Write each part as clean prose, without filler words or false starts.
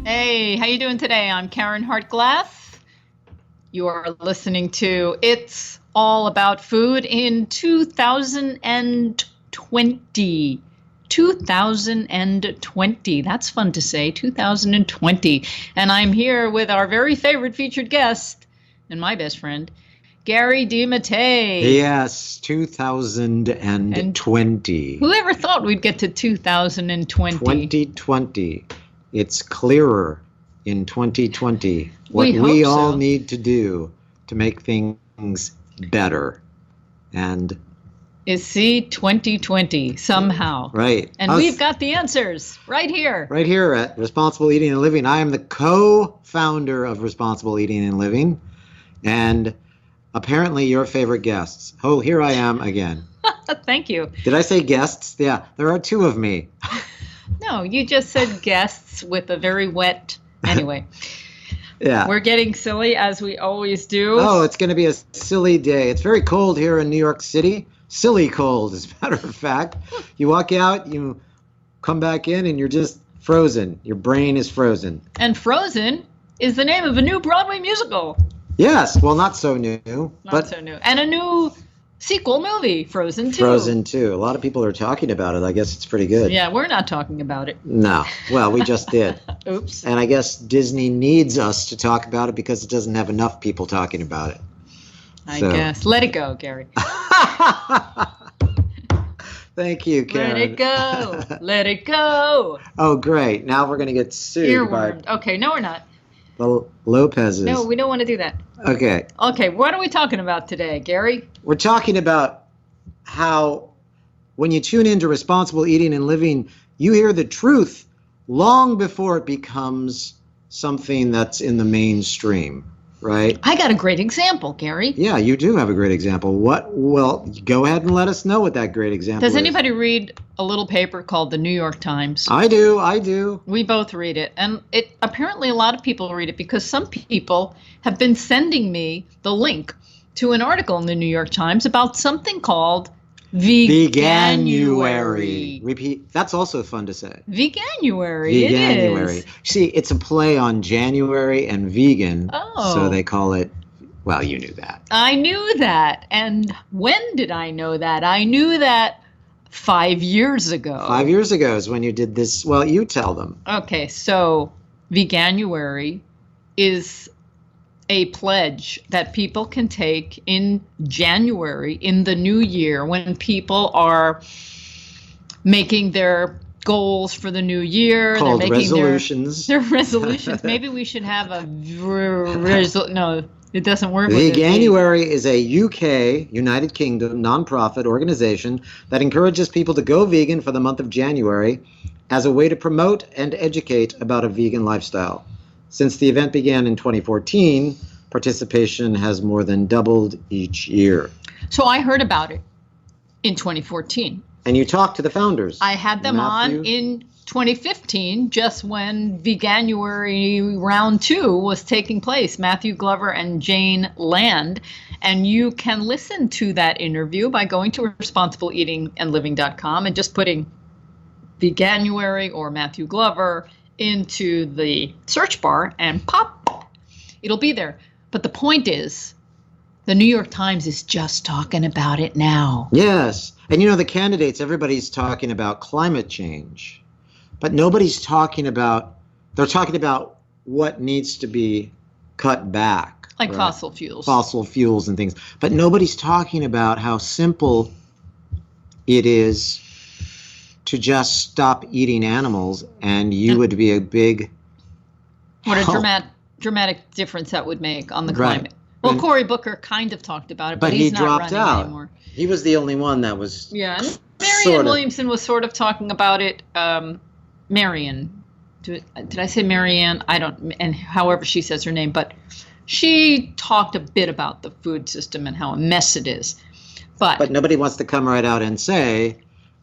Hey, how you doing today? I'm Caryn Hartglass. You are listening to It's All About Food in 2020. 2020. That's fun to say, 2020. And I'm here with our very favorite featured guest and my best friend, Gary DeMattei. Yes, 2020. Whoever thought we'd get to 2020? 2020. It's clearer in 2020 what we all need to do to make things better. And is 2020 somehow. Right. And we've got the answers right here. Right here at Responsible Eating and Living. I am the co-founder of Responsible Eating and Living. And apparently your favorite guests. Oh, here I am again. Thank you. Did I say guests? Yeah, there are two of me. No, you just said guests with a very wet. Anyway. Yeah. We're getting silly as we always do. Oh, it's going to be a silly day. It's very cold here in New York City. Silly cold, as a matter of fact. You walk out, you come back in, and you're just frozen. Your brain is frozen. And Frozen is the name of a new Broadway musical. Yes. Well, not so new. Not so new. And a new sequel movie, Frozen 2. Frozen 2. A lot of people are talking about it. I guess it's pretty good. Yeah, we're not talking about it. No. Well, we just did. Oops. And I guess Disney needs us to talk about it because it doesn't have enough people talking about it. I guess. Let it go, Gary. Thank you, Caryn. Let it go. Let it go. Oh, great. Now we're going to get sued Earwormed. Okay, no, we're not. The Lopez's. No, we don't want to do that. Okay. Okay, what are we talking about today, Gary? We're talking about how when you tune into Responsible Eating and Living, you hear the truth long before it becomes something that's in the mainstream, right? I got a great example, Gary. Yeah, you do have a great example. Well, go ahead and let us know what that great example is. Does anybody read a little paper called the New York Times? I do. We both read it. And apparently a lot of people read it because some people have been sending me the link to an article in the New York Times about something called Veganuary. Repeat. That's also fun to say. Veganuary. Veganuary. It is. See, it's a play on January and vegan. Oh. So they call it, well, you knew that. I knew that. And when did I know that? I knew that 5 years ago. 5 years ago is when you did this. Well, you tell them. Okay, so Veganuary is a pledge that people can take in January, in the new year, when people are making their goals for the new year. Called they're making resolutions. Their resolutions. Maybe we should have a no. It doesn't work. Veganuary is a UK, United Kingdom, nonprofit organization that encourages people to go vegan for the month of January as a way to promote and educate about a vegan lifestyle. Since the event began in 2014, participation has more than doubled each year. So I heard about it in 2014. And you talked to the founders. I had them on in 2015, just when Veganuary round 2 was taking place, Matthew Glover and Jane Land. And you can listen to that interview by going to responsibleeatingandliving.com and just putting Veganuary or Matthew Glover into the search bar and pop, it'll be there. But the point is, the New York Times is just talking about it now. Yes. And you know, the candidates, everybody's talking about climate change. But nobody's talking about, they're talking about what needs to be cut back. Like right? fossil fuels. Fossil fuels and things. But nobody's talking about how simple it is to just stop eating animals, and you would be a big What a dramatic difference that would make on the climate. Right. Well, Cory Booker kind of talked about it, but he's not dropped running out anymore. He was the only one that was. Yeah, and Marianne Williamson was sort of talking about it. Marianne, did I say Marianne? I don't, and however she says her name, but she talked a bit about the food system and how a mess it is. But nobody wants to come right out and say,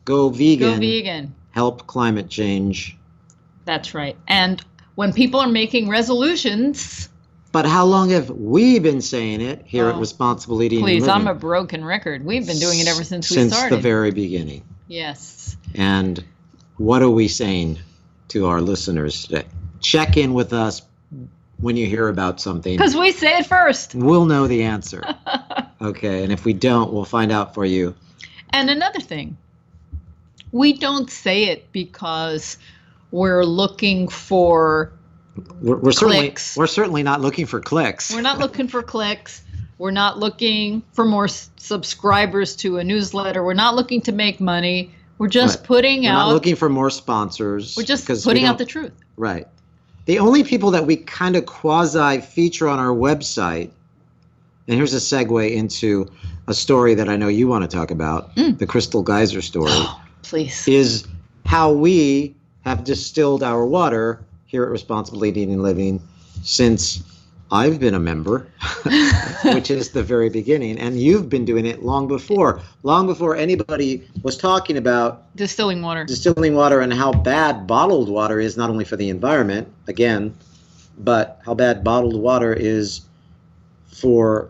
go vegan. Go vegan. Help climate change. That's right. And when people are making resolutions. But how long have we been saying it here at Responsible Eating and Living? Please, I'm a broken record. We've been doing it ever since we started. Since the very beginning. Yes. And what are we saying to our listeners today? check in with us when you hear about something. Because we say it first. We'll know the answer. Okay, and if we don't, we'll find out for you. And another thing, we don't say it because we're looking for We're clicks. certainly not looking for clicks. We're not looking for clicks. We're not looking for more subscribers to a newsletter. We're not looking to make money. We're just putting out. We're not looking for more sponsors. We're just putting out the truth. Right. The only people that we kind of quasi feature on our website, and here's a segue into a story that I know you want to talk about, the Crystal Geyser story. Oh, please. Is how we have distilled our water here at Responsibly Eating and Living since I've been a member, which is the very beginning, and you've been doing it long before anybody was talking about Distilling water and how bad bottled water is, not only for the environment, again, but how bad bottled water is for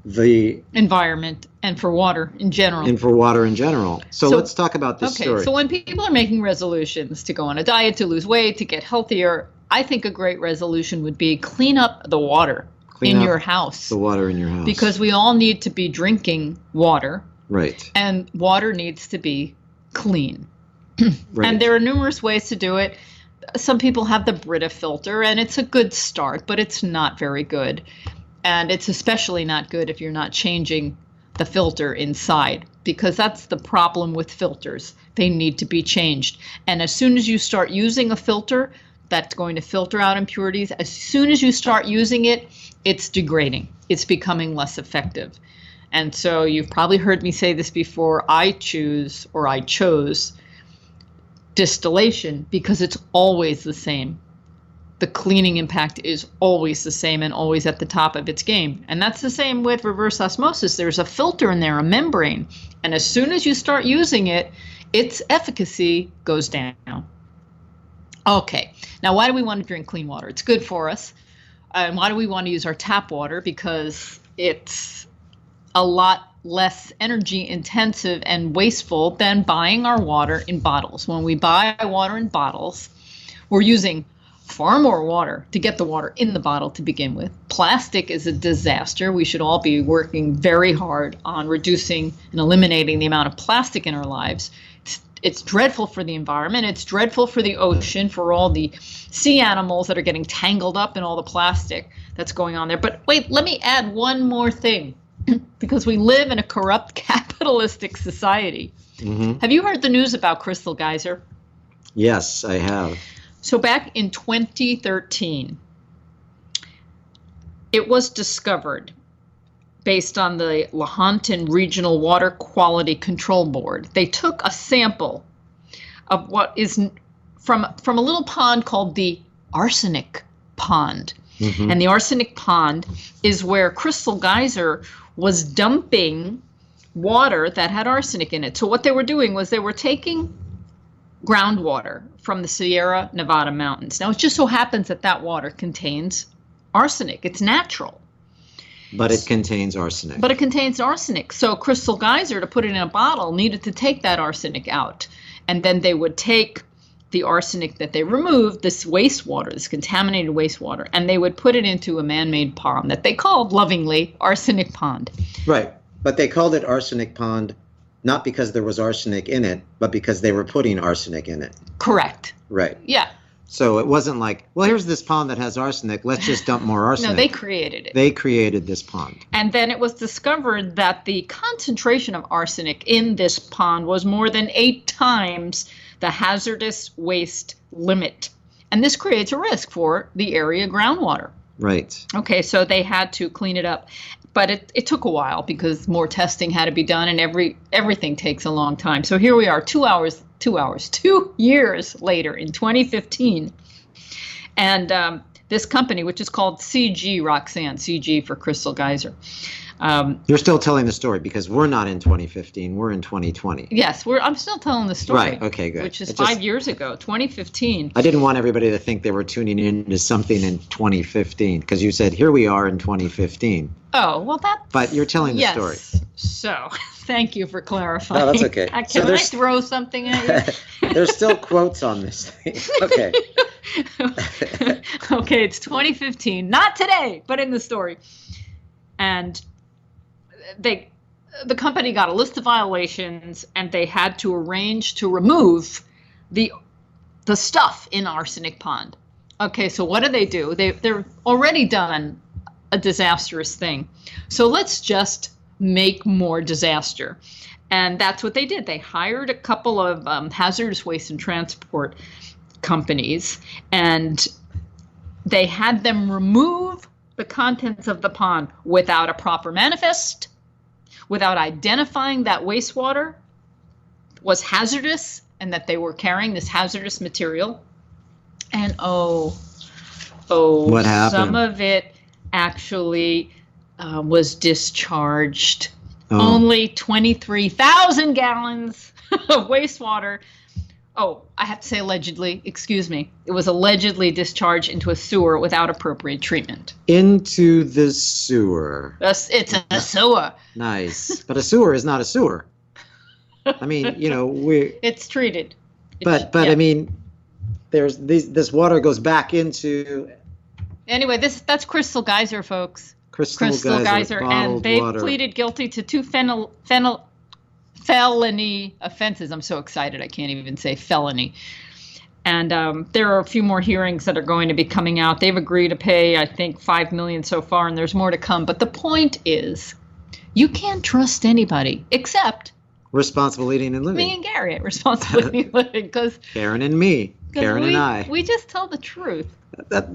the environment and for water in general. So let's talk about this story. So when people are making resolutions to go on a diet, to lose weight, to get healthier, I think a great resolution would be clean up the water in your house. The water in your house. Because we all need to be drinking water. Right. And water needs to be clean. Right. And there are numerous ways to do it. Some people have the Brita filter, and it's a good start, but it's not very good. And it's especially not good if you're not changing the filter inside, because that's the problem with filters. They need to be changed. And as soon as you start using a filter that's going to filter out impurities, as soon as you start using it, it's degrading. It's becoming less effective. And so you've probably heard me say this before. I chose distillation because it's always the same. The cleaning impact is always the same and always at the top of its game. And that's the same with reverse osmosis. There's a filter in there, a membrane. And as soon as you start using it, its efficacy goes down. Okay, now why do we want to drink clean water? It's good for us. And why do we want to use our tap water? Because it's a lot less energy intensive and wasteful than buying our water in bottles. When we buy water in bottles, we're using far more water to get the water in the bottle to begin with. Plastic is a disaster. We should all be working very hard on reducing and eliminating the amount of plastic in our lives. It's dreadful for the environment. It's dreadful for the ocean, for all the sea animals that are getting tangled up in all the plastic that's going on there. But wait, let me add one more thing, because we live in a corrupt capitalistic society. Mm-hmm. Have you heard the news about Crystal Geyser? Yes, I have. So back in 2013, it was discovered, based on the Lahontan Regional Water Quality Control Board. They took a sample of what is from a little pond called the arsenic pond. Mm-hmm. And the arsenic pond is where Crystal Geyser was dumping water that had arsenic in it. So what they were doing was they were taking groundwater from the Sierra Nevada mountains. Now, it just so happens that that water contains arsenic. It's natural. But it contains arsenic. So Crystal Geyser, to put it in a bottle, needed to take that arsenic out. And then they would take the arsenic that they removed, this wastewater, this contaminated wastewater, and they would put it into a man-made pond that they called lovingly Arsenic Pond. Right. But they called it Arsenic Pond not because there was arsenic in it, but because they were putting arsenic in it. Correct. Right. Yeah. So it wasn't like, well, here's this pond that has arsenic. Let's just dump more arsenic. No, they created it. They created this pond. And then it was discovered that the concentration of arsenic in this pond was more than 8 times the hazardous waste limit. And this creates a risk for the area groundwater. Right. Okay, so they had to clean it up. But it took a while because more testing had to be done, and everything takes a long time. So here we are, 2 years later in 2015. And this company, which is called CG Roxanne, CG for Crystal Geyser. You're still telling the story because we're not in 2015, we're in 2020. Yes, I'm still telling the story. Right, okay, good. Which is 5 years ago, 2015. I didn't want everybody to think they were tuning in to something in 2015 because you said, here we are in 2015. Oh, well, But you're telling the story. So, thank you for clarifying. No, that's okay. Can I throw something at you? There's still quotes on this thing. Okay. Okay, it's 2015, not today, but in the story. And the company got a list of violations, and they had to arrange to remove the stuff in arsenic pond. Okay, so what do? They're already done a disastrous thing. So let's just make more disaster. And that's what they did. They hired a couple of hazardous waste and transport companies, and they had them remove the contents of the pond without a proper manifest, without identifying that wastewater was hazardous and that they were carrying this hazardous material. And what happened? Some of it actually was discharged. Only 23,000 gallons of wastewater. Oh, I have to say allegedly, excuse me. It was allegedly discharged into a sewer without appropriate treatment. Into the sewer. It's a sewer. Nice. But a sewer is not a sewer. I mean, it's treated. But yeah. I mean, there's this water goes back into. Anyway, that's Crystal Geyser, folks. Crystal Geyser, and they pleaded guilty to 2 felony offenses. I'm so excited I can't even say felony. And there are a few more hearings that are going to be coming out. They've agreed to pay, I think, $5 million so far, and there's more to come. But the point is, you can't trust anybody except Responsible Eating and Living. Me and Gary at Responsible Eating and Living, because Karen and me, Karen and I. We just tell the truth.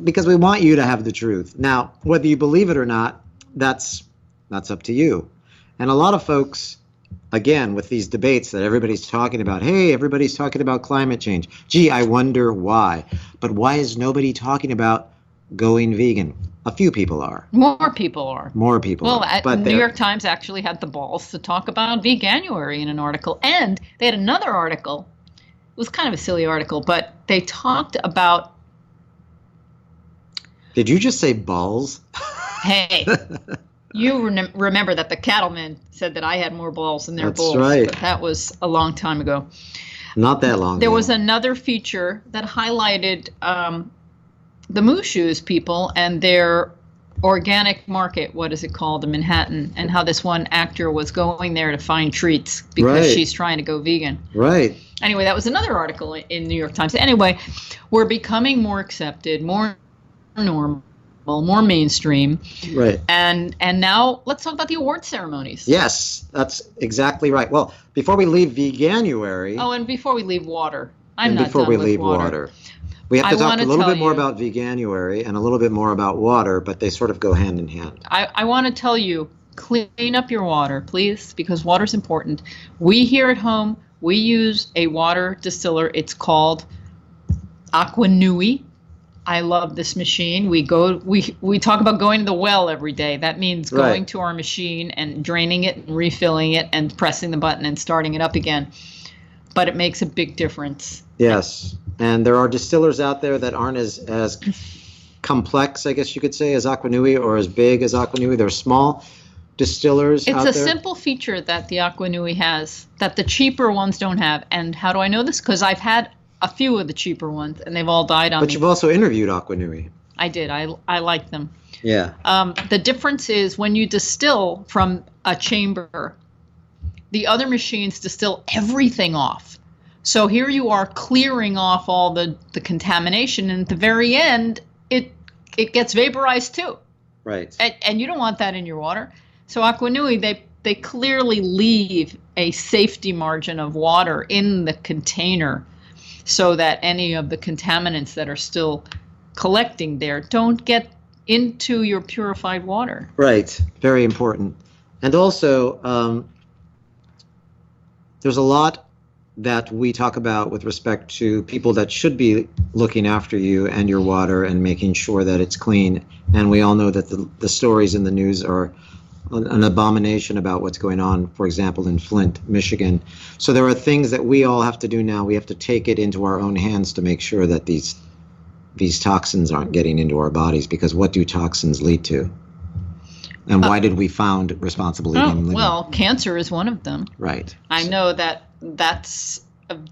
Because we want you to have the truth. Now, whether you believe it or not, that's up to you. And a lot of folks, again, with these debates that everybody's talking about, hey, everybody's talking about climate change. Gee, I wonder why. But why is nobody talking about going vegan? A few people are. More people are. Well, but New York Times actually had the balls to talk about Veganuary in an article. And they had another article. It was kind of a silly article, but they talked about. Did you just say balls? Hey, you remember that the cattlemen said that I had more balls than their bulls. That's right. But that was a long time ago. Not that long ago. There was another feature that highlighted the Mooshoes people and their organic market, what is it called, in Manhattan, and how this one actor was going there to find treats because she's trying to go vegan. Right. Anyway, that was another article in New York Times. Anyway, we're becoming more accepted, more normal, more mainstream. Right. And now let's talk about the award ceremonies. Yes, that's exactly right. Well, before we leave Veganuary. Oh, and before we leave water. Before we leave water. We have to talk a little bit more about Veganuary and a little bit more about water, but they sort of go hand in hand. I want to tell you, clean up your water, please, because water's important. We here at home, we use a water distiller. It's called Aqua Nui. I love this machine. We talk about going to the well every day. That means going to our machine and draining it and refilling it and pressing the button and starting it up again. But it makes a big difference. Yes. And there are distillers out there that aren't as complex, I guess you could say, as Aqua Nui or as big as Aqua Nui. They're small distillers out there. It's a simple feature that the Aqua Nui has that the cheaper ones don't have. And how do I know this? Because I've had a few of the cheaper ones, and they've all died on me. But you've also interviewed Aqua Nui. I did. I like them. Yeah. The difference is when you distill from a chamber, the other machines distill everything off. So here you are clearing off all the contamination, and at the very end, it gets vaporized too. Right. And you don't want that in your water. So Aqua Nui, they clearly leave a safety margin of water in the container so that any of the contaminants that are still collecting there don't get into your purified water. Right. Very important. And also, there's a lot that we talk about with respect to people that should be looking after you and your water and making sure that it's clean. And we all know that the stories in the news are an abomination about what's going on, for example, in Flint, Michigan. So there are things that we all have to do now. We have to take it into our own hands to make sure that these toxins aren't getting into our bodies, because what do toxins lead to? And why did we found Responsible Eating and Living? Well, cancer is one of them. Right. I know that's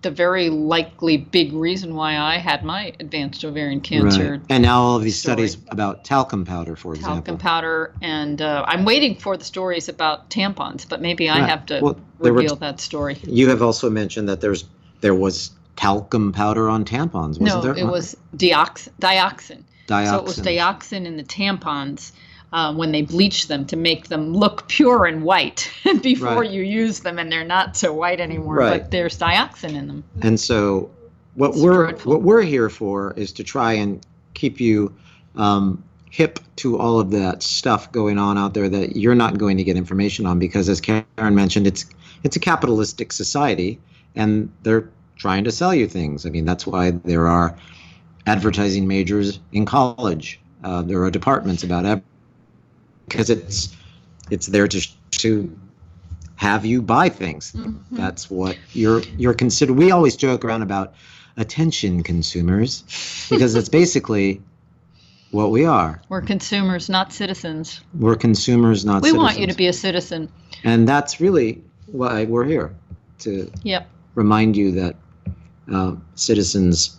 the very likely big reason why I had my advanced ovarian cancer. Right. And now all of these story. studies about talcum powder, for example. Talcum powder, and I'm waiting for the stories about tampons, but maybe I Right. have to Well, there reveal that story. You have also mentioned that there was talcum powder on tampons, wasn't there? No, it was dioxin. Dioxin. So it was dioxin in the tampons when they bleach them to make them look pure and white before Right. you use them, and they're not so white anymore. Right. But there's dioxin in them. And so what It's we're dreadful. what we're here for is to try and keep you hip to all of that stuff going on out there that you're not going to get information on, because as Caryn mentioned, it's a capitalistic society and they're trying to sell you things. I mean, that's why there are advertising majors in college. There are departments about because it's there to have you buy things. Mm-hmm. That's what you're considered. We always joke around about attention consumers because it's basically what we are. We're consumers, not citizens. We're consumers, not We citizens. want you to be a citizen. And that's really why we're here, to Yep. remind you that citizens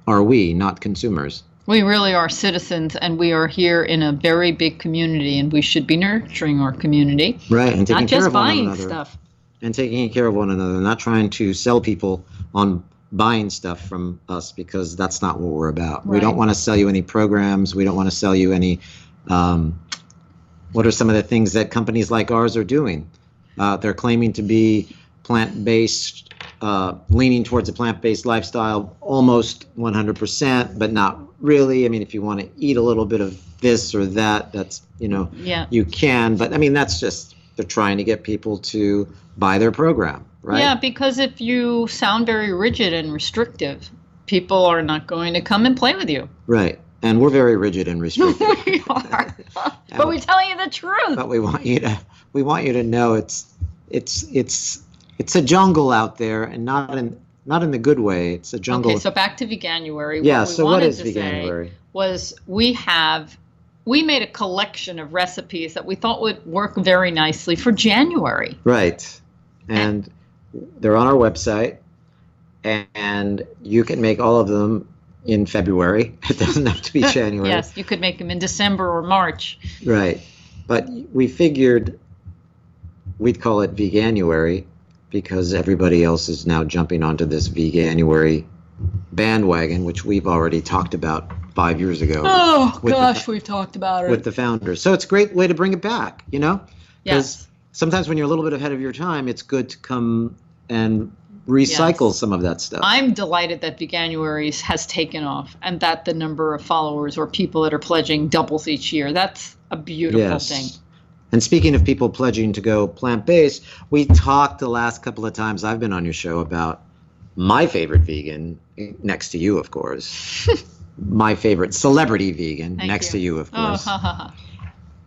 are we, not consumers. We really are citizens, and we are here in a very big community, and we should be nurturing our community. Right, and taking Not care just of one buying another. stuff. And taking care of one another, not trying to sell people on buying stuff from us, because that's not what we're about. We Right. don't want to sell you any programs. We don't want to sell you any, what are some of the things that companies like ours are doing? They're claiming to be plant-based, leaning towards a plant-based lifestyle, almost 100%, but not really. I mean, if you want to eat a little bit of this or that, that's, Yeah. you can. But I mean, that's just, they're trying to get people to buy their program, right? Yeah, because if you sound very rigid and restrictive, people are not going to come and play with you. Right. And we're very rigid and restricted. We are. But we're telling you the truth. But we want you to know it's a jungle out there, and not in the good way. It's a jungle. Okay, so back to Veganuary. Yeah, What we so what wanted is to Veganuary? say was we made a collection of recipes that we thought would work very nicely for January. Right. And they're on our website, and you can make all of them in February. It doesn't have to be January. Yes, you could make them in December or March. Right. But we figured we'd call it Veganuary because everybody else is now jumping onto this Veganuary bandwagon, which we've already talked about 5 years ago. Oh, with gosh, we've talked about it. with the founders. So it's a great way to bring it back, Yes. Because sometimes when you're a little bit ahead of your time, it's good to come and recycle some of that stuff. I'm delighted that Veganuary has taken off and that the number of followers or people that are pledging doubles each year. That's a beautiful thing. And speaking of people pledging to go plant-based, we talked the last couple of times I've been on your show about my favorite vegan, next to you, of course. My favorite celebrity vegan, Thank next you. to you, of Oh, course. ha, ha, ha.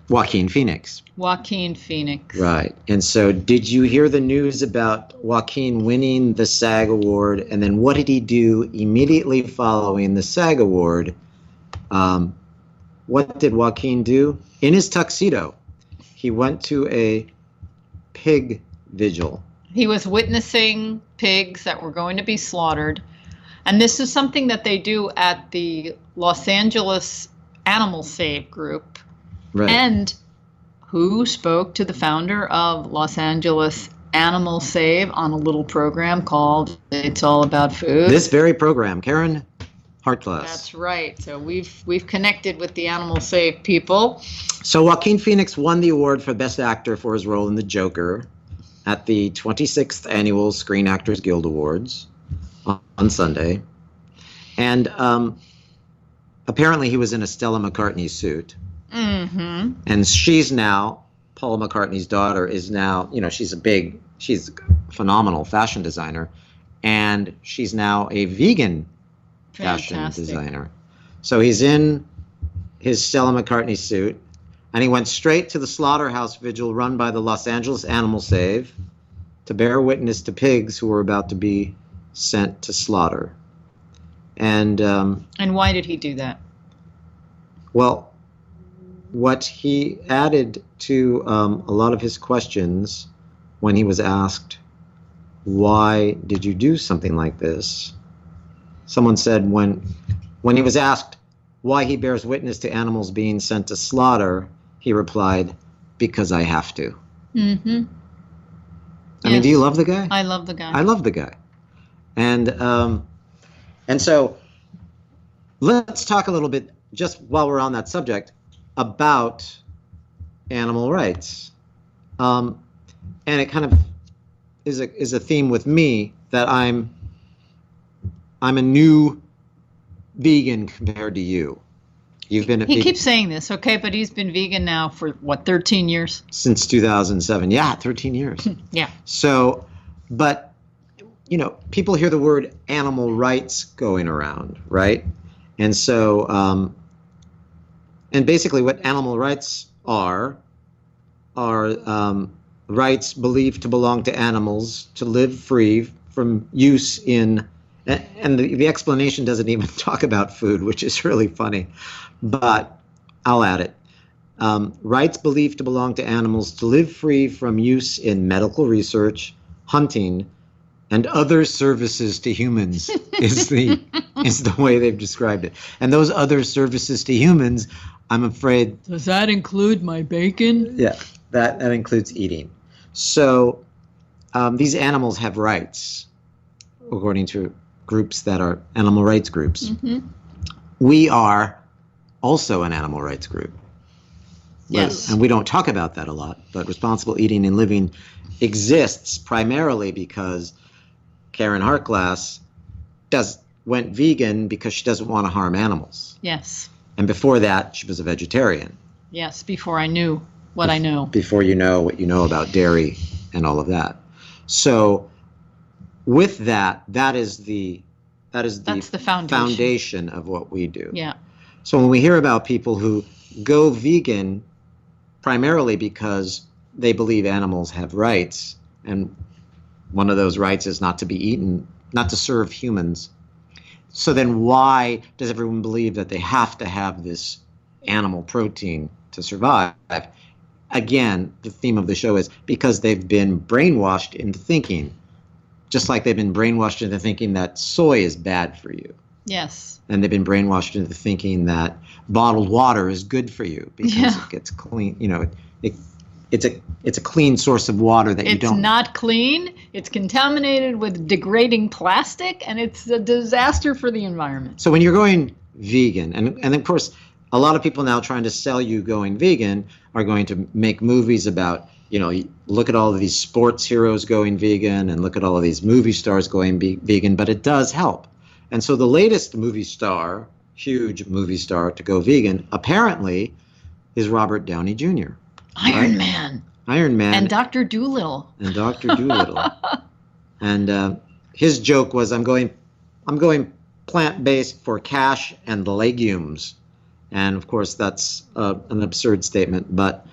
Joaquin Phoenix. Joaquin Phoenix. Right. And so did you hear the news about Joaquin winning the SAG Award? And then what did he do immediately following the SAG Award? What did Joaquin do? In his tuxedo, he went to a pig vigil. He was witnessing pigs that were going to be slaughtered. And this is something that they do at the Los Angeles Animal Save group. Right. And who spoke to the founder of Los Angeles Animal Save on a little program called It's All About Food? This very program, Caryn Hartglass. That's right. So we've connected with the Animal Save people. So Joaquin Phoenix won the award for Best Actor for his role in The Joker at the 26th Annual Screen Actors Guild Awards on Sunday. And apparently he was in a Stella McCartney suit. Mm-hmm. And she's now, Paul McCartney's daughter is now, she's a phenomenal fashion designer. And she's now a vegan fashion Fantastic. designer. So he's in his Stella McCartney suit, and he went straight to the slaughterhouse vigil run by the Los Angeles Animal Save to bear witness to pigs who were about to be sent to slaughter. And why did he do that? well, what he added to a lot of his questions when he was asked why did you do something like this? Someone said when he was asked why he bears witness to animals being sent to slaughter, he replied, because I have to. Mm-hmm. I mean, do you love the guy? I love the guy. I love the guy. And so let's talk a little bit, just while we're on that subject, about animal rights. And it kind of is a theme with me that I'm a new vegan compared to you. You've been He keeps saying this, okay, but he's been vegan now for what, 13 years? Since 2007. Yeah, 13 years. Yeah. So, but you know, people hear the word animal rights going around, right? And so, and basically what animal rights are rights believed to belong to animals to live free from use in, and the explanation doesn't even talk about food, which is really funny, but I'll add it. Rights believed to belong to animals to live free from use in medical research, hunting, and other services to humans is the way they've described it. And those other services to humans, I'm afraid. Does that include my bacon? Yeah, that includes eating. So these animals have rights, according to groups that are animal rights groups. Mm-hmm. We are also an animal rights group. Yes. And we don't talk about that a lot, but responsible eating and living exists primarily because Caryn Hartglass went vegan because she doesn't want to harm animals. Yes. And before that, she was a vegetarian. Yes, before I knew what I know. Before you know what you know about dairy and all of that. So with that, that's the foundation of what we do. Yeah. So when we hear about people who go vegan primarily because they believe animals have rights, and one of those rights is not to be eaten, not to serve humans. So then why does everyone believe that they have to have this animal protein to survive? Again, the theme of the show is because they've been brainwashed into thinking, just like they've been brainwashed into thinking that soy is bad for you. Yes. And they've been brainwashed into thinking that bottled water is good for you because it gets clean. You know, it's a clean source of water that you don't. It's not clean. It's contaminated with degrading plastic, and it's a disaster for the environment. So when you're going vegan, and of course, a lot of people now trying to sell you going vegan are going to make movies about, you know, look at all of these sports heroes going vegan and look at all of these movie stars going vegan, but it does help. And so the latest movie star, huge movie star to go vegan, apparently is Robert Downey Jr. Iron Man. Iron Man. And Dr. Dolittle. And Dr. Dolittle. And his joke was, I'm going plant-based for cash and legumes. And of course, that's an absurd statement, but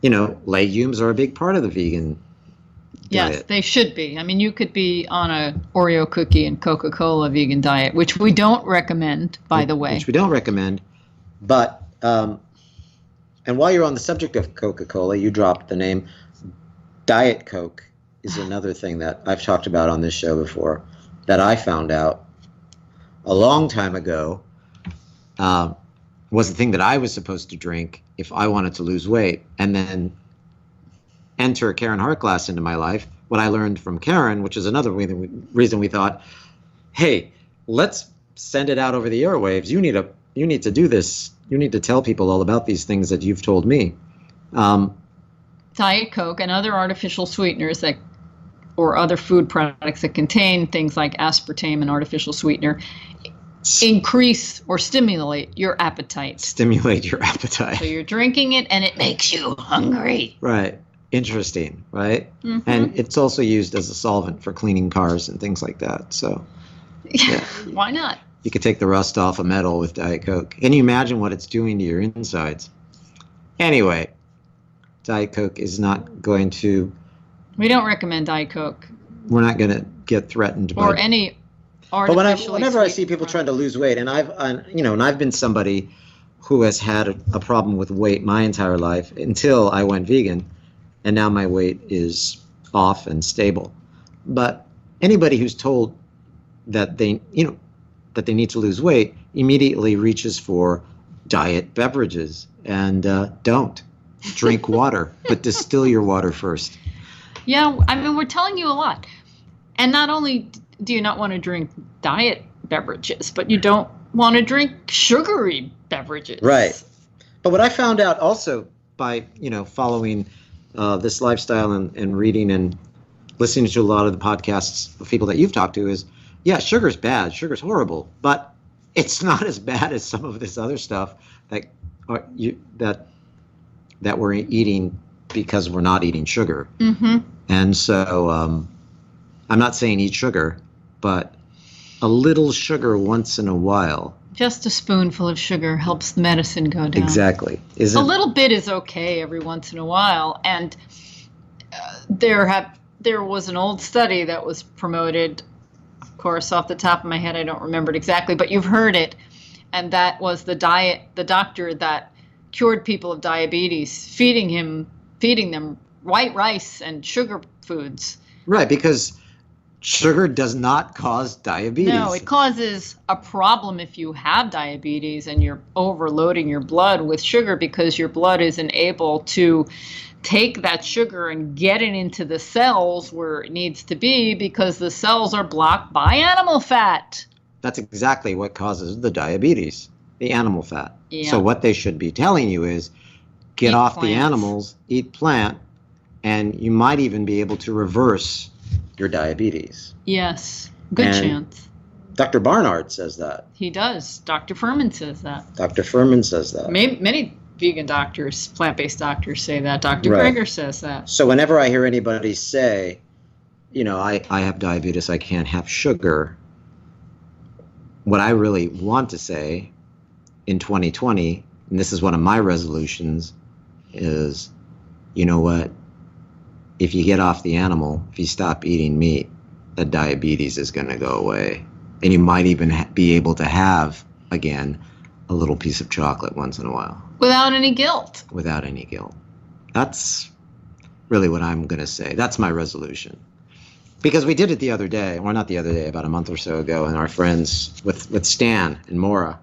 you know, legumes are a big part of the vegan diet. Yes, they should be. I mean, you could be on a Oreo cookie and Coca-Cola vegan diet, which we don't recommend, by the way. Which we don't recommend. But, and while you're on the subject of Coca-Cola, you dropped the name Diet Coke is another thing that I've talked about on this show before that I found out a long time ago was the thing that I was supposed to drink if I wanted to lose weight. And then enter Caryn Hartglass into my life. What I learned from Caryn, which is another reason we thought, hey, let's send it out over the airwaves. You need to do this. You need to tell people all about these things that you've told me. Diet Coke and other artificial sweeteners or other food products that contain things like aspartame and artificial sweetener increase or stimulate your appetite. Stimulate your appetite. So you're drinking it and it makes you hungry. Right. Interesting, right? Mm-hmm. And it's also used as a solvent for cleaning cars and things like that. So yeah. Why not? You could take the rust off a metal with Diet Coke. Can you imagine what it's doing to your insides? Anyway, Diet Coke is not going to... We don't recommend Diet Coke. We're not going to get threatened by... Or any But whenever I see people trying to lose weight, and I've been somebody who has had a problem with weight my entire life until I went vegan, and now my weight is off and stable. But anybody who's told that they need to lose weight immediately reaches for diet beverages, and don't drink water, but distill your water first. Yeah, I mean, we're telling you a lot. And not only do you not want to drink diet beverages, but you don't want to drink sugary beverages. Right. But what I found out also by, following this lifestyle and reading and listening to a lot of the podcasts of people that you've talked to is, yeah, sugar's bad. Sugar's horrible. But it's not as bad as some of this other stuff that we're eating because we're not eating sugar. Mm-hmm. And so I'm not saying eat sugar, but a little sugar once in a while. Just a spoonful of sugar helps the medicine go down. Exactly. A little bit is okay every once in a while. And there was an old study that was promoted. Of course, off the top of my head, I don't remember it exactly, but you've heard it. And that was the doctor that cured people of diabetes, feeding them white rice and sugar foods. Right, because sugar does not cause diabetes. No, it causes a problem if you have diabetes and you're overloading your blood with sugar because your blood isn't able to take that sugar and get it into the cells where it needs to be because the cells are blocked by animal fat. That's exactly what causes the diabetes, the animal fat. Yeah. So what they should be telling you is get off the animals, eat plant, and you might even be able to reverse your diabetes. Yes, good chance. Dr. Barnard says that. He does. Dr. Furman says that. Dr. Furman says that. Many vegan doctors, plant-based doctors say that. Dr. Right. Greger says that. So whenever I hear anybody say, I have diabetes, I can't have sugar, what I really want to say in 2020, and this is one of my resolutions, is, you know what? If you get off the animal, if you stop eating meat, the diabetes is going to go away. And you might even be able to have, again, a little piece of chocolate once in a while. Without any guilt. Without any guilt. That's really what I'm going to say. That's my resolution. Because we did it the other day, or not the other day, about a month or so ago, and our friends with Stan and Maura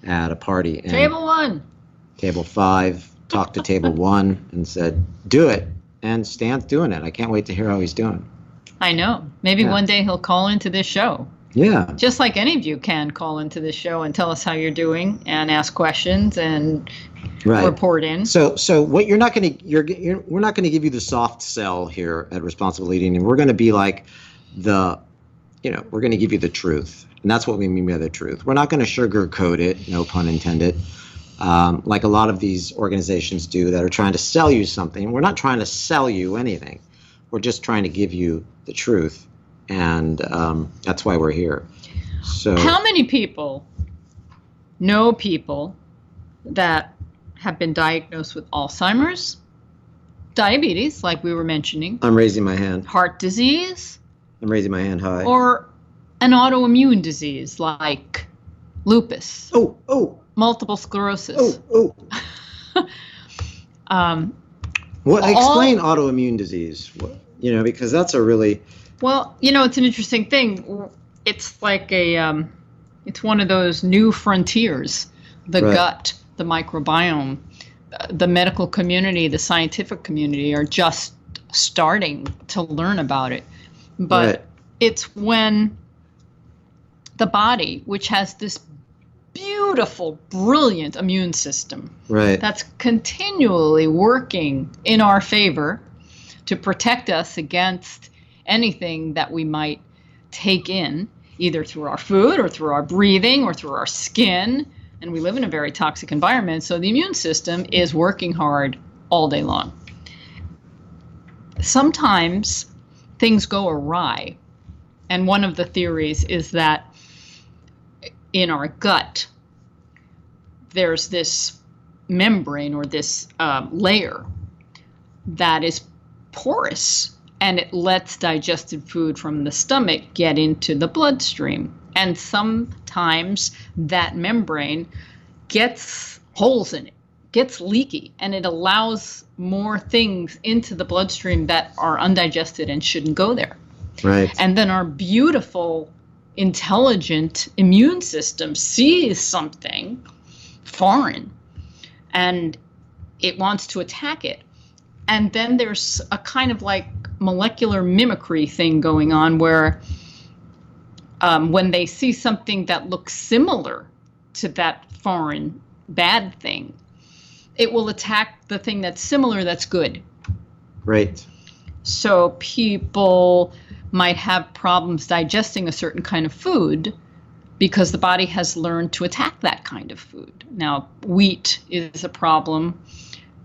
at a party. And Table 1. Table 5 talked to Table 1 and said, do it. And Stan's doing it. I can't wait to hear how he's doing. I know. Maybe one day he'll call into this show. Yeah. Just like any of you can call into this show and tell us how you're doing and ask questions and report in. So what we're not going to give you the soft sell here at Responsible Eating, and we're going to be like we're going to give you the truth. And that's what we mean by the truth. We're not going to sugarcoat it, no pun intended. Like a lot of these organizations do that are trying to sell you something. We're not trying to sell you anything. We're just trying to give you the truth. And that's why we're here. So, how many people know people that have been diagnosed with Alzheimer's, diabetes, like we were mentioning? I'm raising my hand. Heart disease? I'm raising my hand high. Or an autoimmune disease like lupus? Multiple sclerosis? Explain autoimmune disease. Because that's a really... Well, it's an interesting thing. It's like it's one of those new frontiers, the gut, the microbiome. The medical community, the scientific community are just starting to learn about it. But it's when the body, which has this beautiful, brilliant immune system that's continually working in our favor to protect us against anything that we might take in, either through our food or through our breathing or through our skin. And we live in a very toxic environment, so the immune system is working hard all day long. Sometimes things go awry. And one of the theories is that in our gut, there's this membrane or this layer that is porous, and it lets digested food from the stomach get into the bloodstream. And sometimes that membrane gets holes in it, gets leaky, and it allows more things into the bloodstream that are undigested and shouldn't go there. Right. And then our beautiful, intelligent immune system sees something foreign and it wants to attack it. And then there's a kind of like molecular mimicry thing going on where when they see something that looks similar to that foreign bad thing, it will attack the thing that's similar that's good. Right. So people might have problems digesting a certain kind of food because the body has learned to attack that kind of food. Now, wheat is a problem,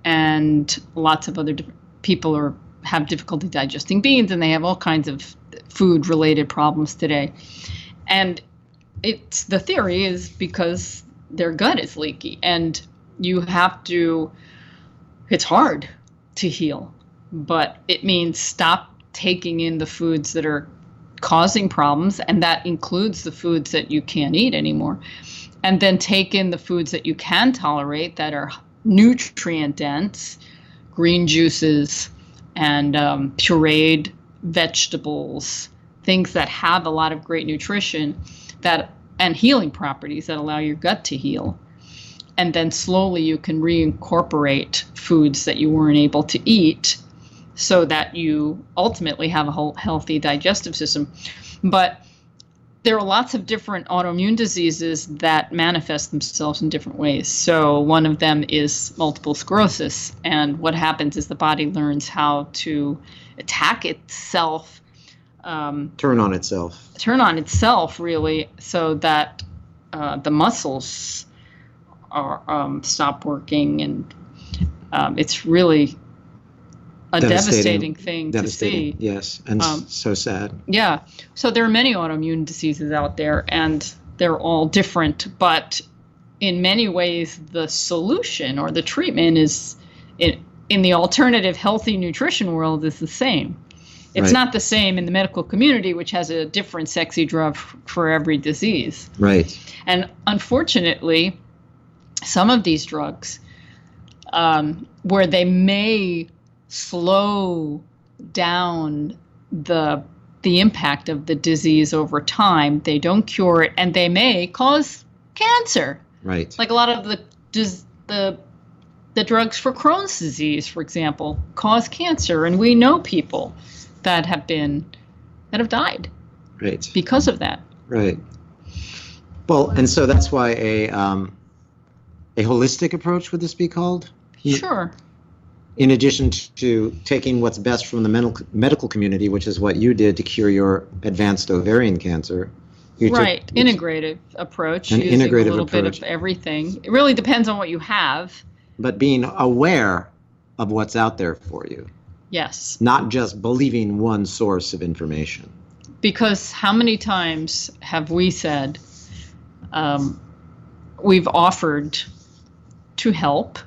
and lots of other people have difficulty digesting beans, and they have all kinds of food-related problems today. And the theory is because their gut is leaky, and it's hard to heal, but it means stop taking in the foods that are causing problems, and that includes the foods that you can't eat anymore. And then take in the foods that you can tolerate that are nutrient dense, green juices and pureed vegetables, things that have a lot of great nutrition and healing properties that allow your gut to heal. And then slowly you can reincorporate foods that you weren't able to eat so that you ultimately have a whole healthy digestive system. But there are lots of different autoimmune diseases that manifest themselves in different ways. So one of them is multiple sclerosis. And what happens is the body learns how to attack itself. Turn on itself, really, so that the muscles stop working. And it's really a devastating thing to see. Yes, and so sad. Yeah. So there are many autoimmune diseases out there, and they're all different. But in many ways, the solution or the treatment is, in the alternative healthy nutrition world, is the same. It's Right. not the same in the medical community, which has a different sexy drug for every disease. Right. And unfortunately, some of these drugs, where they may slow down the impact of the disease over time, they don't cure it, and they may cause cancer. Right. Like a lot of the drugs for Crohn's disease, for example, cause cancer, and we know people that have died Right. because of that. Right. Well, and so that's why a holistic approach, would this be called? Sure. In addition to taking what's best from the medical community, which is what you did to cure your advanced ovarian cancer. Right. Integrative approach. An using integrative a little bit approach. of everything. It really depends on what you have. But being aware of what's out there for you. Yes. Not just believing one source of information. Because how many times have we said, we've offered to help?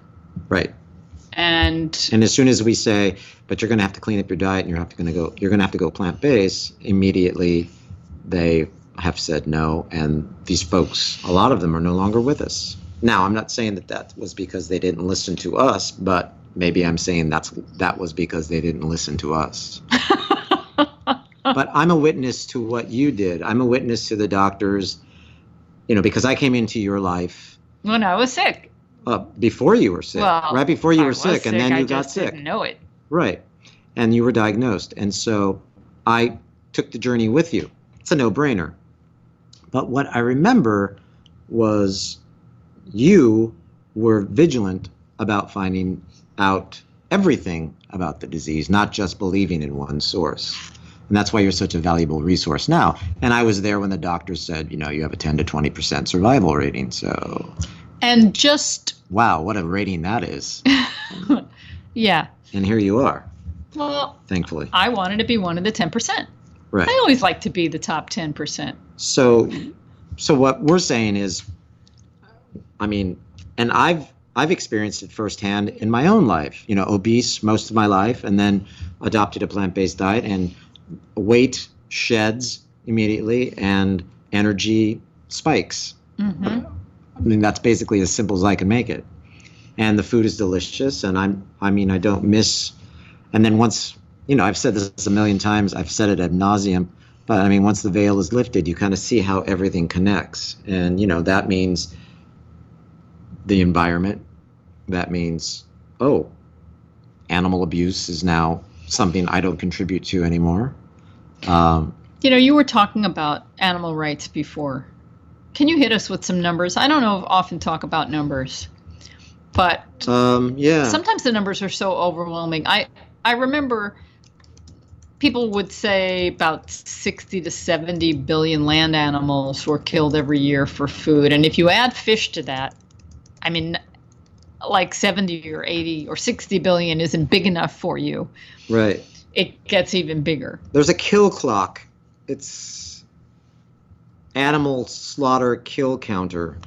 Right. And as soon as we say, but you're going to have to clean up your diet and you're going to have to go plant-based, immediately they have said no, and these folks, a lot of them, are no longer with us. Now, I'm not saying that was because they didn't listen to us, but maybe I'm saying that was because they didn't listen to us. But I'm a witness to what you did. I'm a witness to the doctors, because I came into your life when I was sick. Before you were sick, Well, right before you I were was sick, and then I you got just sick. Didn't know it. Right. And you were diagnosed. And so I took the journey with you. It's a no-brainer. But what I remember was you were vigilant about finding out everything about the disease, not just believing in one source. And that's why you're such a valuable resource now. And I was there when the doctor said, you have a 10 to 20% survival rating. So. And just. Wow, what a rating that is. Yeah. And here you are. Well, thankfully. I wanted to be one of the 10%. Right. I always like to be the top 10%. So what we're saying is, and I've experienced it firsthand in my own life, obese most of my life, and then adopted a plant-based diet, and weight sheds immediately and energy spikes. Mm-hmm. That's basically as simple as I can make it. And the food is delicious, and I don't miss. And then once I've said this a million times. I've said it ad nauseum. But I mean, once the veil is lifted, you kind of see how everything connects. And, that means the environment. That means, animal abuse is now something I don't contribute to anymore. You were talking about animal rights before. Can you hit us with some numbers? I don't know, often talk about numbers, but sometimes the numbers are so overwhelming. I remember people would say about 60 to 70 billion land animals were killed every year for food. And if you add fish to that, I mean, like 70 or 80 or 60 billion isn't big enough for you. Right. It gets even bigger. There's a kill clock. It's animal slaughter kill counter.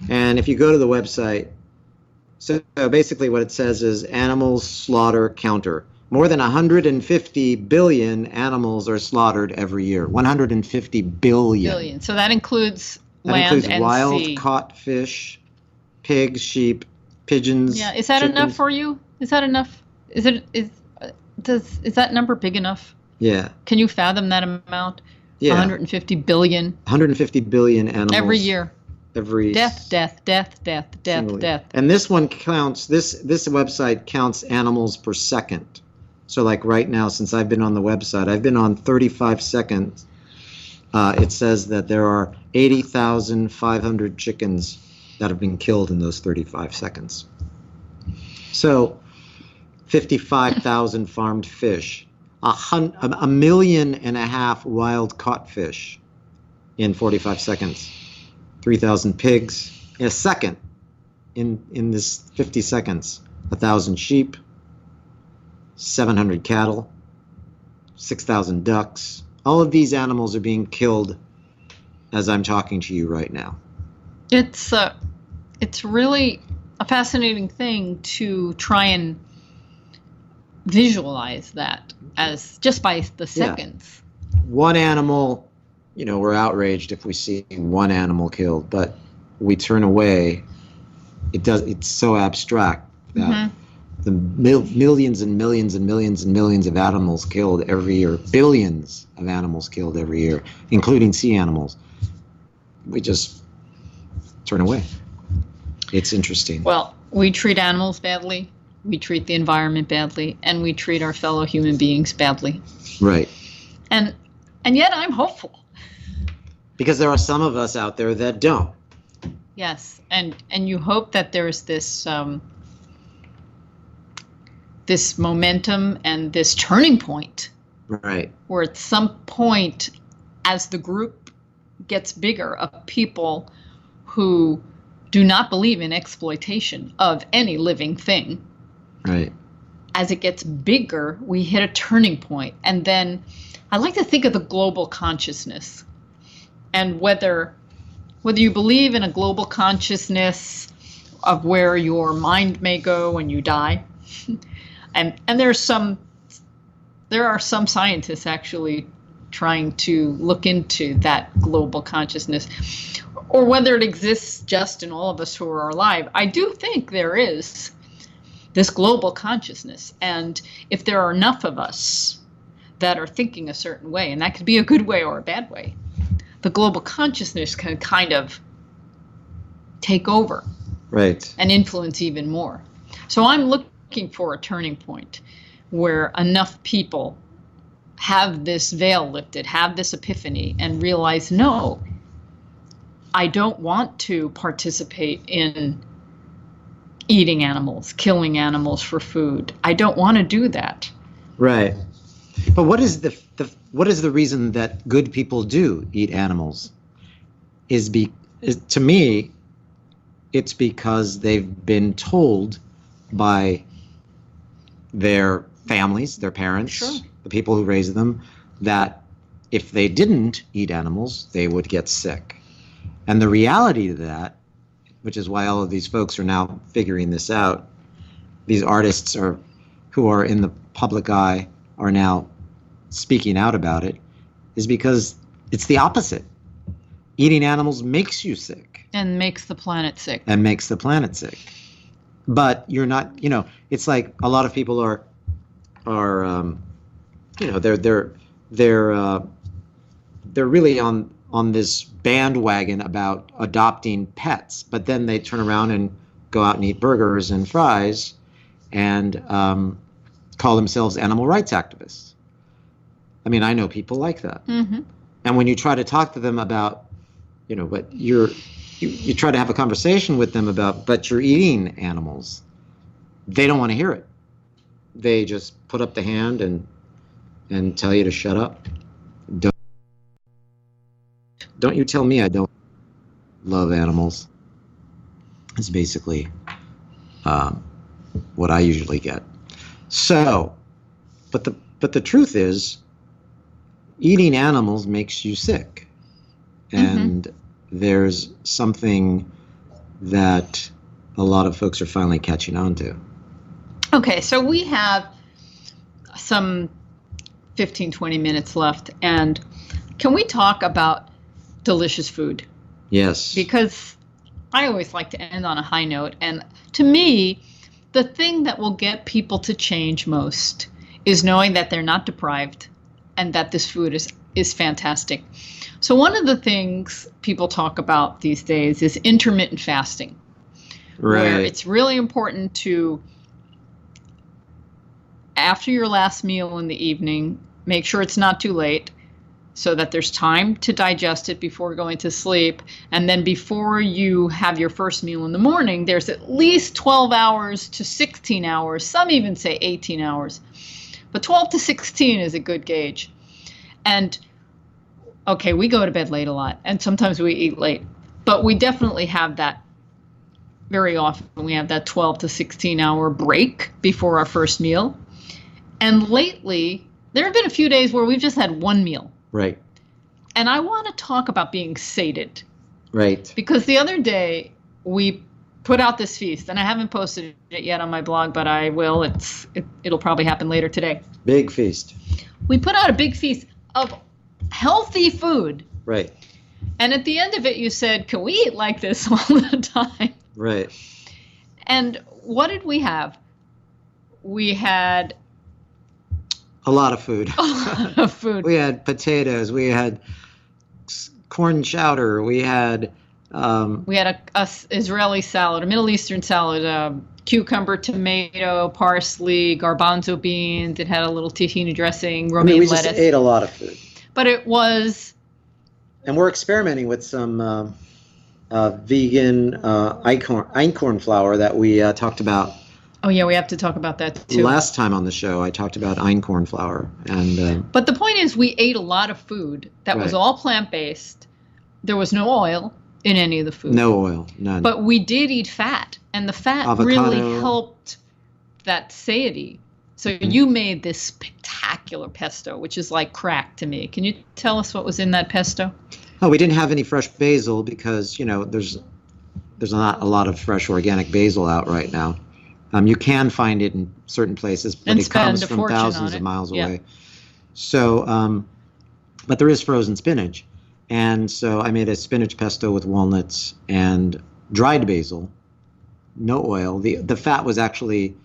And if you go to the website, so basically what it says is animal slaughter counter. More than 150 billion animals are slaughtered every year. 150 billion. So that includes land and wild sea. Caught fish, pigs, sheep, pigeons. Yeah, is that chickens. enough for you? Is that enough? Is that number big enough? Yeah. Can you fathom that amount? Yeah. 150 billion. 150 billion animals Every year. Every death. And this one counts. This website counts animals per second. So like right now, since I've been on the website, I've been on 35 seconds. It says that there are 80,500 chickens that have been killed in those 35 seconds. So 55,000 farmed fish, 1.5 million wild caught fish in 45 seconds, 3,000 pigs in a second in this 50 seconds, 1,000 sheep, 700 cattle, 6,000 ducks. All of these animals are being killed as I'm talking to you right now. It's really a fascinating thing to try and visualize that as just by the seconds. Yeah. One animal, we're outraged if we see one animal killed, but we turn away. It's so abstract that the millions and millions and millions and millions of animals killed every year, billions of animals killed every year, including sea animals, we just turn away. It's interesting. Well, we treat animals badly, we treat the environment badly, and we treat our fellow human beings badly. Right. And yet I'm hopeful. Because there are some of us out there that don't. Yes, and you hope that there's this this momentum and this turning point. Right. Where at some point, as the group gets bigger of people who do not believe in exploitation of any living thing. Right. As it gets bigger, we hit a turning point. And then I like to think of the global consciousness and whether you believe in a global consciousness of where your mind may go when you die. And there are some scientists actually trying to look into that global consciousness, or whether it exists just in all of us who are alive. I do think there is this global consciousness, and if there are enough of us that are thinking a certain way, and that could be a good way or a bad way, the global consciousness can kind of take over, right, and influence even more. So I'm looking for a turning point where enough people have this veil lifted, have this epiphany, and realize, no, I don't want to participate in eating animals, killing animals for food. I don't want to do that. Right. But what is the reason that good people do eat animals? To me, it's because they've been told by their families, their parents, sure, the people who raised them, that if they didn't eat animals, they would get sick. And the reality of that, which is why all of these folks are now figuring this out, these artists who are in the public eye are now speaking out about it, is because it's the opposite. Eating animals makes you sick. And makes the planet sick. But you're not, it's like a lot of people are they're really on this bandwagon about adopting pets, but then they turn around and go out and eat burgers and fries and call themselves animal rights activists. I mean, I know people like that. Mm-hmm. And when you try to talk to them about, but you try to have a conversation with them about, but you're eating animals, they don't want to hear it. They just put up the hand and tell you to shut up. Don't you tell me I don't love animals. It's basically what I usually get. So, but the truth is, eating animals makes you sick. And there's something that a lot of folks are finally catching on to. Okay, so we have some 15, 20 minutes left. And can we talk about delicious food? Yes. Because I always like to end on a high note. And to me, the thing that will get people to change most is knowing that they're not deprived and that this food is fantastic. So one of the things people talk about these days is intermittent fasting. Right. Where it's really important to, after your last meal in the evening, make sure it's not too late so that there's time to digest it before going to sleep. And then before you have your first meal in the morning, there's at least 12 hours to 16 hours. Some even say 18 hours. But 12 to 16 is a good gauge. And okay, we go to bed late a lot, and sometimes we eat late. But we definitely have that very often. We have that 12 to 16 hour break before our first meal. And lately, there have been a few days where we've just had one meal. Right. And I want to talk about being sated. Right. Because the other day, we put out this feast, and I haven't posted it yet on my blog, but I will. It'll probably happen later today. Big feast. We put out a big feast of healthy food. Right. And at the end of it, you said, can we eat like this all the time? Right. And what did we have? We had a lot of food. A lot of food. We had potatoes. We had corn chowder. We had a Israeli salad, a Middle Eastern salad, cucumber, tomato, parsley, garbanzo beans. It had a little tahini dressing, romaine we lettuce. just ate a lot of food. But it was... And we're experimenting with some vegan einkorn flour that we talked about. Oh, yeah, we have to talk about that, too. Last time on the show, I talked about einkorn flour. But the point is, we ate a lot of food that was all plant-based. There was no oil in any of the food. No oil, none. But we did eat fat, and the fat Avocado. really helped that satiety. So you made this spectacular pesto, which is like crack to me. Can you tell us what was in that pesto? Oh, we didn't have any fresh basil because, there's not a lot of fresh organic basil out right now. You can find it in certain places, but it comes from thousands of miles away. So, but there is frozen spinach. And so I made a spinach pesto with walnuts and dried basil, no oil. The fat was actually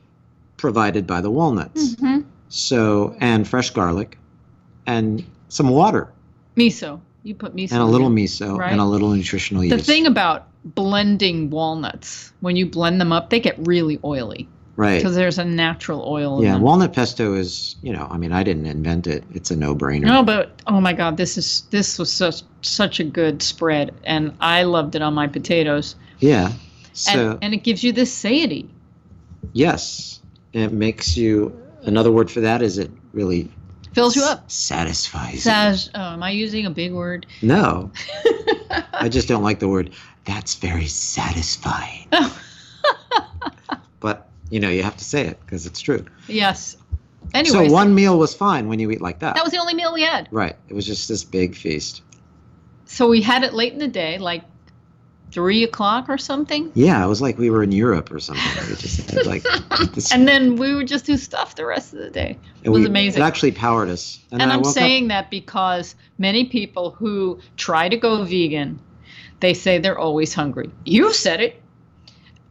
provided by the walnuts. Mm-hmm. So, and fresh garlic and some water. Miso. You put miso. And a little miso, right? And a little nutritional yeast. The thing about blending walnuts, when you blend them up, they get really oily. Right. Because there's a natural oil in them. Walnut pesto is, I didn't invent it. It's a no-brainer. No, but oh my God, this was such a good spread, and I loved it on my potatoes. Yeah. So and it gives you this satiety. Yes. It makes you, another word for that is it really fills you up. Satisfies am I using a big word? No. I just don't like the word. That's very satisfying. But, you have to say it because it's true. Yes. Anyway. So one meal was fine when you eat like that. That was the only meal we had. Right. It was just this big feast. So we had it late in the day, like 3 o'clock or something. Yeah, it was like we were in Europe or something. We just had like this. And then we would just do stuff the rest of the day. It was amazing. It actually powered us. And I'm saying that because many people who try to go vegan, they say they're always hungry. You said it.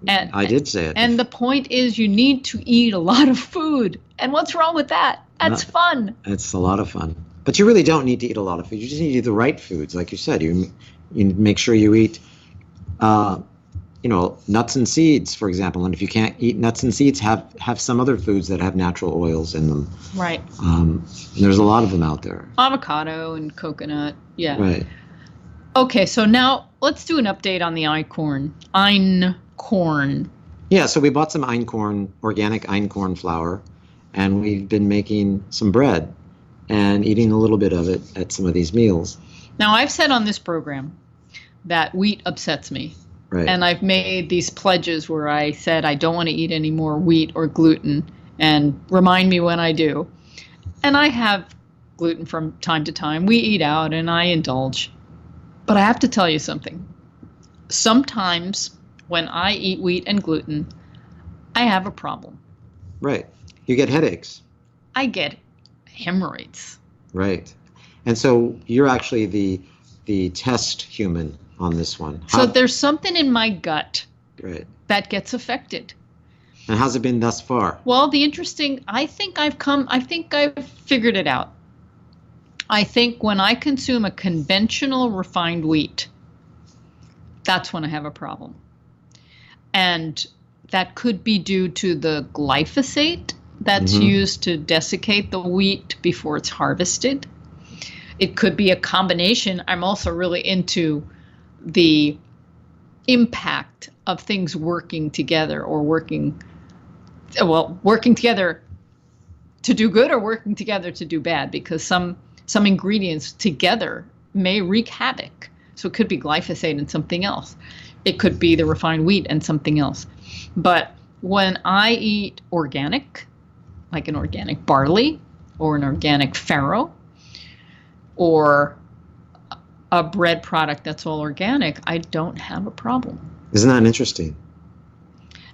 And I did say it. And the point is you need to eat a lot of food. And what's wrong with that? That's fun. It's a lot of fun. But you really don't need to eat a lot of food. You just need to eat the right foods. Like you said, you make sure you eat, nuts and seeds, for example. And if you can't eat nuts and seeds, have some other foods that have natural oils in them. Right. And there's a lot of them out there. Avocado and coconut. Yeah. Right. Okay, so now let's do an update on the einkorn. Einkorn. Yeah, so we bought some einkorn, organic einkorn flour, and we've been making some bread and eating a little bit of it at some of these meals. Now, I've said on this program that wheat upsets me. Right. And I've made these pledges where I said I don't want to eat any more wheat or gluten, and remind me when I do. And I have gluten from time to time. We eat out and I indulge. But I have to tell you something. Sometimes when I eat wheat and gluten, I have a problem. Right. You get headaches. I get hemorrhoids. Right. And so you're actually the test human on this one. So there's something in my gut right. that gets affected. And how's it been thus far? Well, I think I've figured it out. I think when I consume a conventional refined wheat, that's when I have a problem. And that could be due to the glyphosate that's used to desiccate the wheat before it's harvested. It could be a combination. I'm also really into the impact of things working together or working together to do good or working together to do bad, because some ingredients together may wreak havoc. So it could be glyphosate and something else. It could be the refined wheat and something else. But when I eat organic, like an organic barley or an organic farro or a bread product that's all organic, I don't have a problem. Isn't that interesting?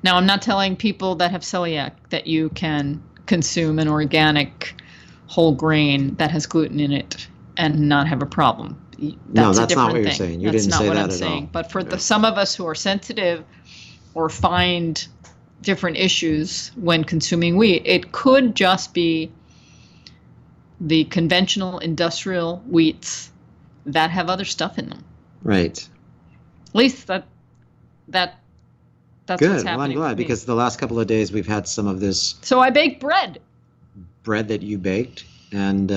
Now, I'm not telling people that have celiac that you can consume an organic whole grain that has gluten in it and not have a problem. That's not what you're saying. You didn't say that at all. But for some of us who are sensitive or find different issues when consuming wheat, it could just be the conventional industrial wheats that have other stuff in them. Right. At least that's good. what's happening. Well, I'm glad because the last couple of days we've had some of this. So I baked bread Bread that you baked, and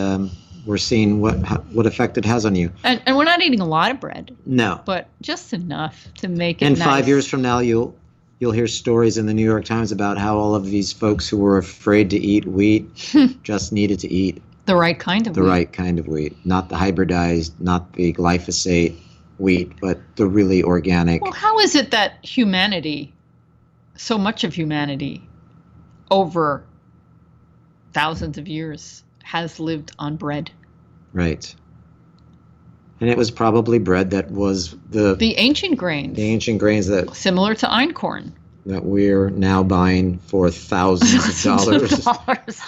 we're seeing what effect it has on you. And we're not eating a lot of bread. No. But just enough to make it and nice. 5 years from now, you'll hear stories in the New York Times about how all of these folks who were afraid to eat wheat just needed to eat the right kind of wheat. The right kind of wheat, not the hybridized, not the glyphosate wheat, but the really organic. Well, how is it that humanity, so much of humanity, over thousands of years, has lived on bread? Right. And it was probably bread that was the ancient grains. The ancient grains that similar to einkorn. That we're now buying for thousands of dollars.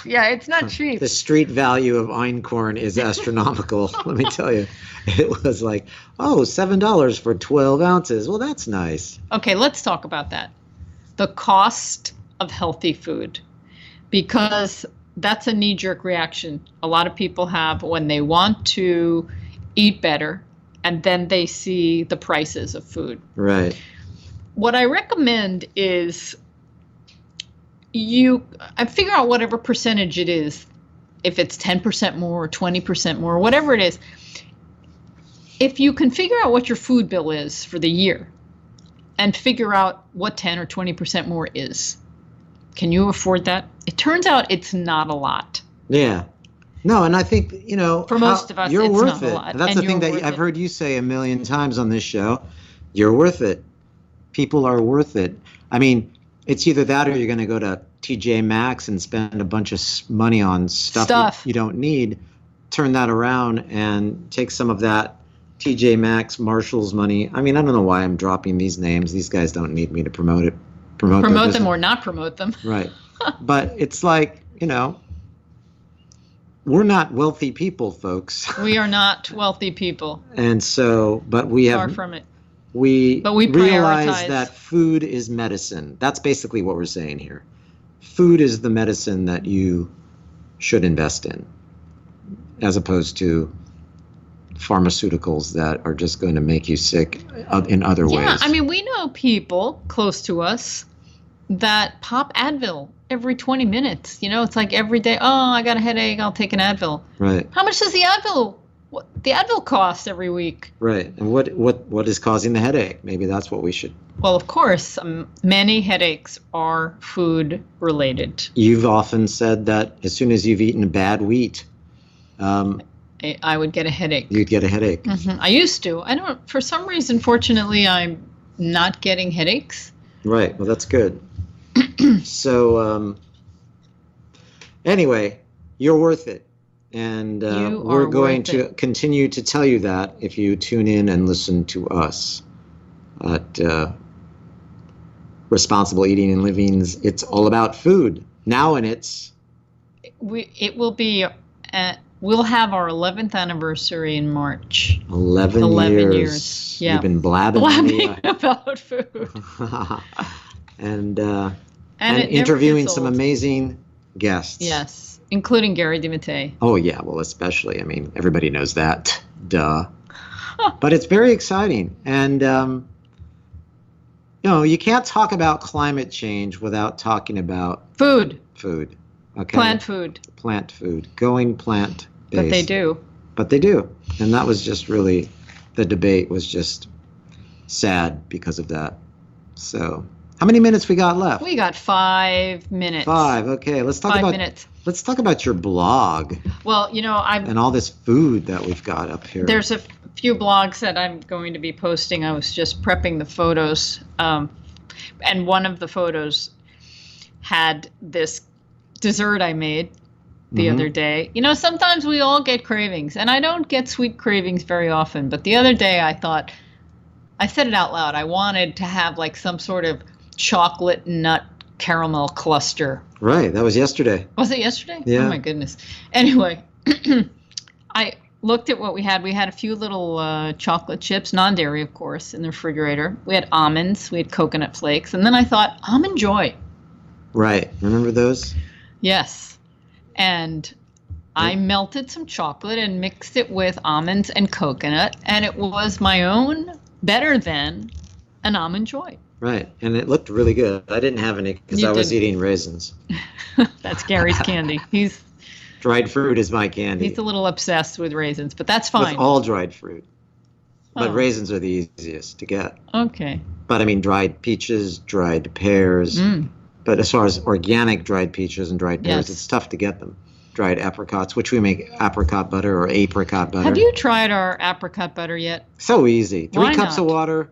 Yeah, it's not cheap. The street value of einkorn is astronomical. Let me tell you. It was like, $7 for 12 ounces. Well, that's nice. Okay, let's talk about that. The cost of healthy food. Because that's a knee-jerk reaction a lot of people have when they want to eat better, and then they see the prices of food. Right. What I recommend is I figure out whatever percentage it is, if it's 10% more or 20% more, whatever it is. If you can figure out what your food bill is for the year and figure out what 10 or 20% more is, can you afford that? It turns out it's not a lot. Yeah. No, and I think, for most of us, you're it's worth not it. a lot. That's the thing that I've heard you say a million times on this show. You're worth it. People are worth it. I mean, it's either that or you're going to go to TJ Maxx and spend a bunch of money on stuff you don't need. Turn that around and take some of that TJ Maxx, Marshall's money. I mean, I don't know why I'm dropping these names. These guys don't need me to promote it. Promote them or not promote them. Right. But it's like, we're not wealthy people, folks. We are not wealthy people. And so, but we have... Far from it. We realize prioritize. that food is medicine. That's basically what we're saying here. Food is the medicine that you should invest in, as opposed to pharmaceuticals that are just going to make you sick in other ways. Yeah, I mean, we know people close to us that pop Advil every 20 minutes. You know, it's like every day, oh, I got a headache, I'll take an Advil. Right. How much does the Advil cost every week? Right. And what is causing the headache? Maybe that's what we should. Well, of course, many headaches are food related. You've often said that as soon as you've eaten bad wheat, I would get a headache. you'd get a headache. I used to. I don't, for some reason, fortunately, I'm not getting headaches. Right. Well, that's good. So, anyway, you're worth it. And You we're are going worth to it. continue to tell you that if you tune in and listen to us at Responsible Eating and Living's It's All About Food. Now, and It will be. We'll have our 11th anniversary in March. 11 years. Yeah. You've been blabbing. Blabbing about food. and it never interviewing gets some old. amazing guests. Yes, including Gary DeMattei. Oh, yeah. Well, especially. I mean, everybody knows that. Duh. But it's very exciting. And, you can't talk about climate change without talking about Food. food. Okay. Plant food. Plant food. Going plant-based. But they do. But they do. And that was just really, the debate was just sad because of that. So, how many minutes we got left? We got 5 minutes. 5. Okay, let's talk 5 about minutes. let's talk about your blog Well, and all this food that we've got up here. there's a few blogs that I'm going to be posting. I was just prepping the photos, and one of the photos had this dessert I made the other day. Sometimes we all get cravings, and I don't get sweet cravings very often, but the other day I said it out loud. I wanted to have like some sort of chocolate nut caramel cluster. Right, that was yesterday. Was it yesterday? Yeah. Oh my goodness. Anyway, I looked at what we had. We had a few little chocolate chips, non-dairy, of course, in the refrigerator. We had almonds. We had coconut flakes. And then I thought, Almond Joy. Right, remember those? Yes. And I melted some chocolate and mixed it with almonds and coconut. And it was my own, better than an Almond Joy. Right, and it looked really good. I didn't have any because You I was didn't. eating raisins. That's Gary's candy. Dried fruit is my candy. He's a little obsessed with raisins, but that's With fine. all dried fruit. But Oh. raisins are the easiest to get. Okay. But I mean, dried peaches, dried pears. But as far as organic dried peaches and dried pears, Yes. it's tough to get them. Dried apricots, which we make apricot butter or apricot butter. Have you tried our apricot butter yet? So easy. 3 Why cups of not? water,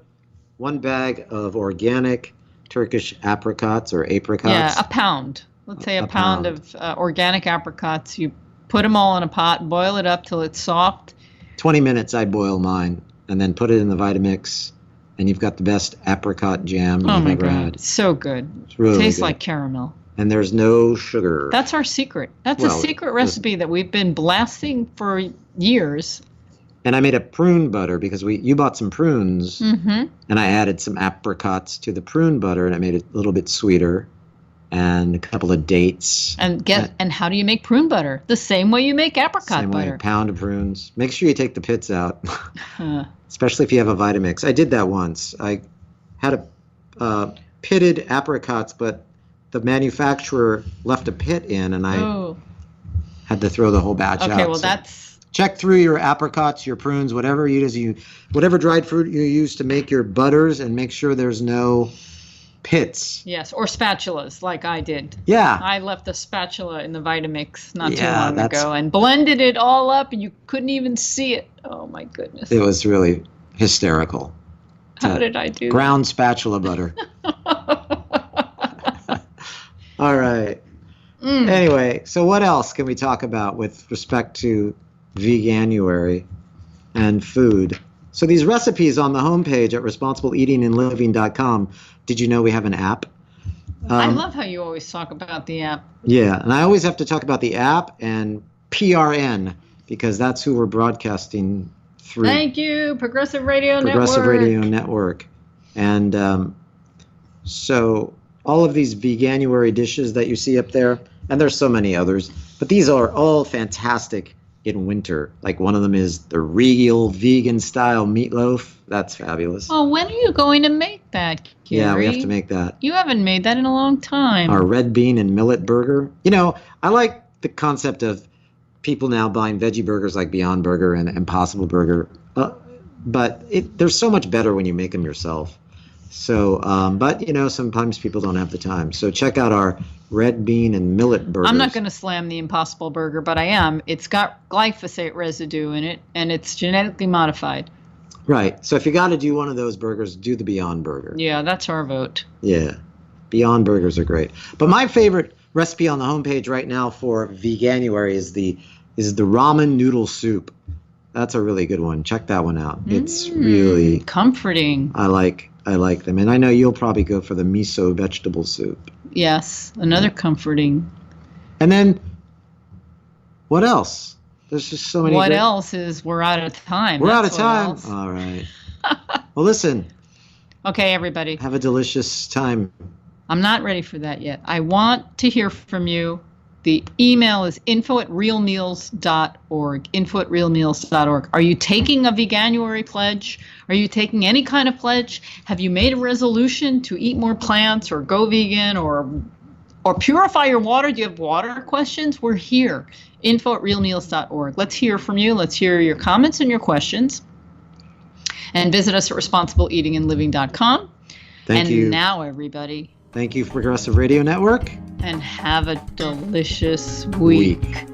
1 bag of organic Turkish apricots or apricots. Yeah, a pound. Let's say a pound of organic apricots. You put them all in a pot, boil it up till it's soft. 20 minutes I boil mine, and then put it in the Vitamix, and you've got the best apricot jam Oh you've my ever God, had. it's so good. It's really Tastes good. like caramel. And there's no sugar. That's our secret. That's Well, a secret recipe that we've been blasting for years. And I made a prune butter because you bought some prunes, Mm-hmm. and I added some apricots to the prune butter, and I made it a little bit sweeter, and a couple of dates. And how do you make prune butter? The same way you make apricot Same butter. way, pound of prunes. Make sure you take the pits out, Huh. especially if you have a Vitamix. I did that once. I had a pitted apricots, but the manufacturer left a pit in, and I Oh. had to throw the whole batch out. Okay, well So that's check through your apricots, your prunes, whatever whatever dried fruit you use to make your butters, and make sure there's no pits. yes, or spatulas like I did. Yeah. I left a spatula in the Vitamix not too Yeah, long that's- ago and blended it all up, and you couldn't even see it. Oh my goodness! It was really hysterical. How did I do Ground spatula butter. All right. Mm. Anyway, so what else can we talk about with respect to Veganuary and food? So these recipes on the homepage at responsibleeatingandliving.com. Did you know we have an app? I love how you always talk about the app. Yeah, and I always have to talk about the app and PRN because that's who we're broadcasting through. Thank you, Progressive Radio Progressive Network. Radio Network. And so all of these Veganuary dishes that you see up there, and there's so many others, But these are all fantastic in winter. Like one of them is the Real Vegan style meatloaf. That's fabulous. Oh, when are you going to make that, Gary? Yeah, we have to make that. You haven't made that in a long time. Our red bean and millet burger. You know, I like the concept of people now buying veggie burgers like Beyond Burger and Impossible Burger. But they're so much better when you make them yourself. So, but, you know, sometimes people don't have the time. So check out our red bean and millet burgers. I'm not going to slam the Impossible Burger, but I am. It's got glyphosate residue in it, and it's genetically modified. Right. So if you got to do one of those burgers, do the Beyond Burger. Yeah, that's our vote. Yeah. Beyond Burgers are great. But my favorite recipe on the homepage right now for Veganuary is the ramen noodle soup. That's a really good one. Check that one out. It's really comforting. I like them. And I know you'll probably go for the miso vegetable soup. Yes, another comforting. And then what else? There's just so many. What else is we're out of time? We're out of time. All right. Well, listen. Okay, everybody. Have a delicious time. I'm not ready for that yet. I want to hear from you. The email is info@realmeals.org, info@realmeals.org. Are you taking a Veganuary pledge? Are you taking any kind of pledge? Have you made a resolution to eat more plants or go vegan or purify your water? Do you have water questions? We're here, info@realmeals.org. Let's hear from you. Let's hear your comments and your questions. And visit us at responsibleeatingandliving.com. Thank you. And now, everybody. Thank you, Progressive Radio Network. And have a delicious week. Week.